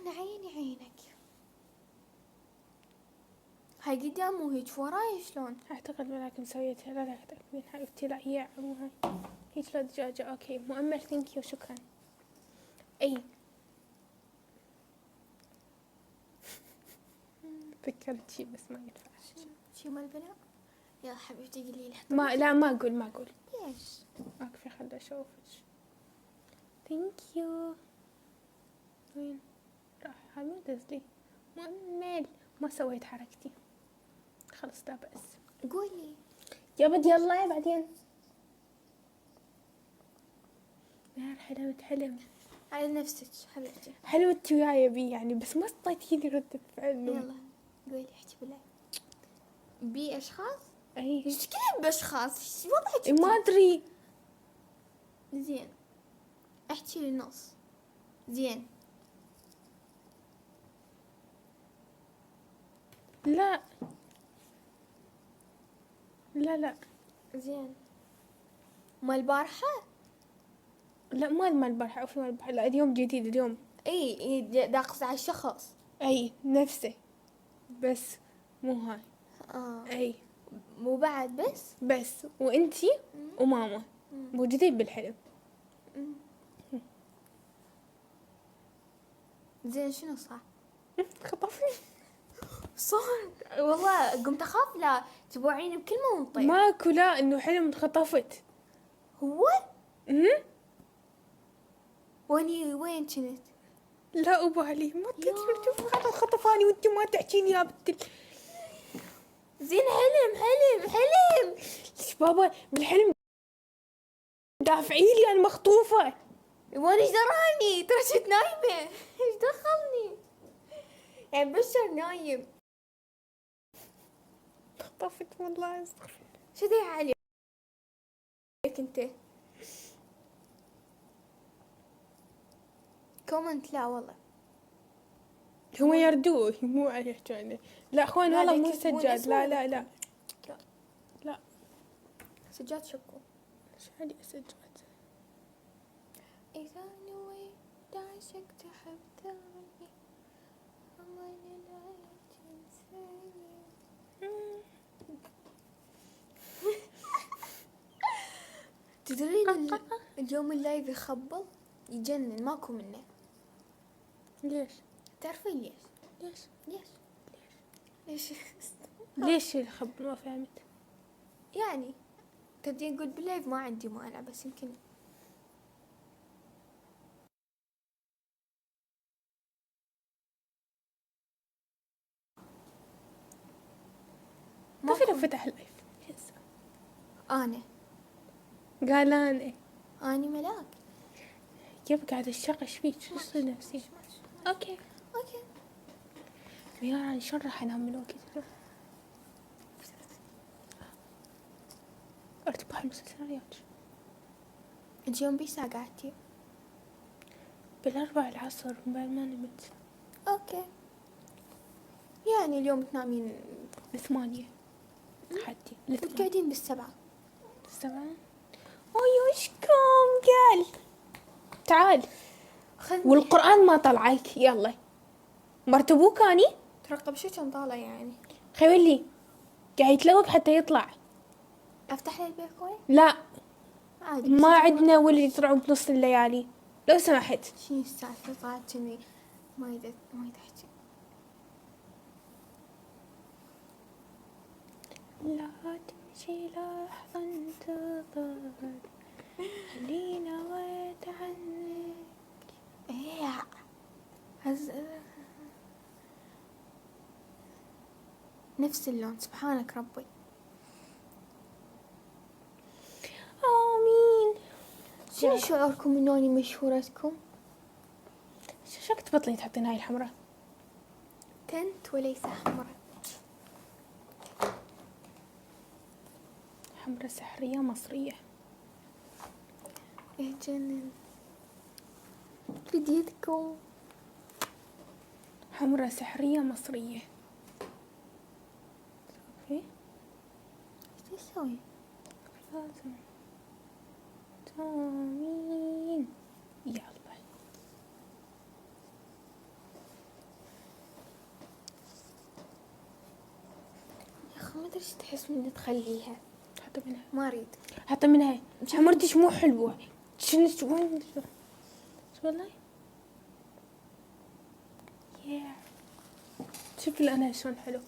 أنا عيني عينك. هاي قدام وهيك وراي شلون؟ أعتقد ولكن سويتها، لا تأكلين حبيبتي، لا هي مو هاي هيك لو دجاجة. أوكي مؤمل، ثانك يو، شكرا. أي فكرت شي بس ما ينفع. شي مال بناء. يا حبيبتي قولي لي ما لا ما أقول. ليش؟ أكفي خلي أشوفك. ثانك يو. وين راح حمد لي مؤمل؟ ما سويت حركتي. خلص لا بأس. قولي. يا بدي يلا بعدين. يا حلوة حلم. على نفسك حبيبتي. حلوتي وياي بي يعني، بس ما استطيعتيني ردة فعل. يلا قولي احكي بالله. بي اشخاص؟ اي ايش تتكلم باشخاص؟ ايش وضعك؟ ما ادري. زين احكي لي النص. زين. لا لا لا زين. مال البارحة؟ لا ما البارحة، او في مال البارحة، لا اليوم جديد اليوم. اي داقص على الشخص. اي نفسه بس مو هاي. اي مو بعد بس وانتي وماما موجودين بالحلم. زين شنو صح؟ خطفني. صار والله قمت اخاف لا تبوعيني بكلمة ونطير. ماكو، لا انه حلم انخطفت. هو؟ وين كنت؟ لا أبالي، ما تدري هذا خطفاني وانت ما تحكيني يا بنت. زين حلم. بابا بالحلم دافعي لي انا مخطوفة. وانا ايش دراني؟ ترى كنت نايمة. ايش دخلني؟ يعني بشر نايم. خطفت والله، استغفر. شو ذي عليك انت؟ كومنت لا والله. هو يردوه مو عليه يحجونه. لا اخوان والله مو سجاد. لا سجاد شكو. ايش علي سجاد؟ إذا نويت عشق تحب ثاني أمان لا تنساني. تدرين اليوم اللايف يخبل يجنن ماكو منه. ليش؟ تعرفين ليش؟ ليش الخب؟ ما فهمت. يعني تبدين نقول باللايف ما عندي مانع بس يمكن ما في لو فتح اللايف. أنا قال انا أني ملاك. يبقى قاعد الشقش فيك شو نفسي. اوكي يا نشرح انام من وقت. ارتباح المسلسلات. انت يوم بيسا قعدتي؟ بالأربع العصر بعد ما نمت. اوكي يعني اليوم تنامين 8 حدي وتقعدين بالسبعة. 7. ويشكم قال تعال والقرآن ما طلعك. يلا مرتبوك اني ترقب شو كان طالع يعني. خيولي قاعد يتلوق حتى يطلع. افتح لي البيكوين. لا عادي ما عندنا ولد يطلعوا بنص الليالي لو سمحت. شنو السالفة؟ طلعت كني ما يدحكي. لا تمشي لحظة انتظر خلينا ويت عنك. ايه نفس اللون سبحانك ربي. آمين. شنو شعوركم انوني مشهورتكم؟ شو تبطلين تحطين هاي الحمراء؟ تنت وليس حمراء. حمراء سحرية مصرية. ايه جنن بديتكم. حمراء سحرية مصرية. اوكي ايش تسوي؟ لازم تامين. يلا ليش تحس من تخليها؟ حطي منها، ما اريد. حطي منها. حمرتش مو حلوة. شنو وين والله. يا شوف انا شلون حلو.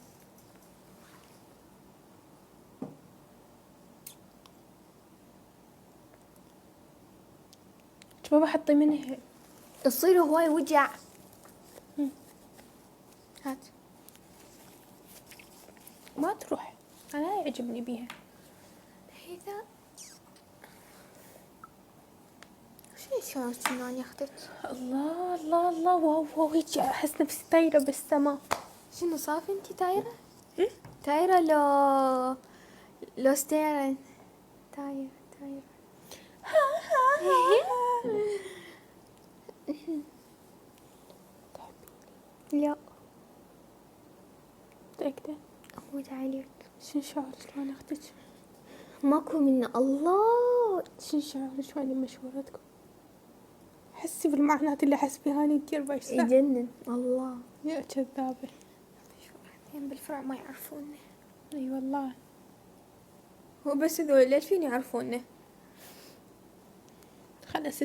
بابا حطي منها. تصير هواي وجع. هات. ما تروح، انا يعجبني بيها. هذا شلون شنو اختك؟ الله الله الله، واو واو، هيك احس نفسي طايرة بالسما. شنو صافي انتي طايرة؟ طايرة لو ستيرن. طايرة. لا متأكدة؟ أموت عليك. شنو شعورك وانا اختك؟ ماكو منا الله. شنو شعورك وانا مشورتكم؟ حسي بالمعاناة اللي احس بها اني دير باش ساعة. يجنن الله. يا كذابة. بعدين بالفرع ما يعرفونا. اي والله. هو بس هذول الألفين يعرفونا. خلص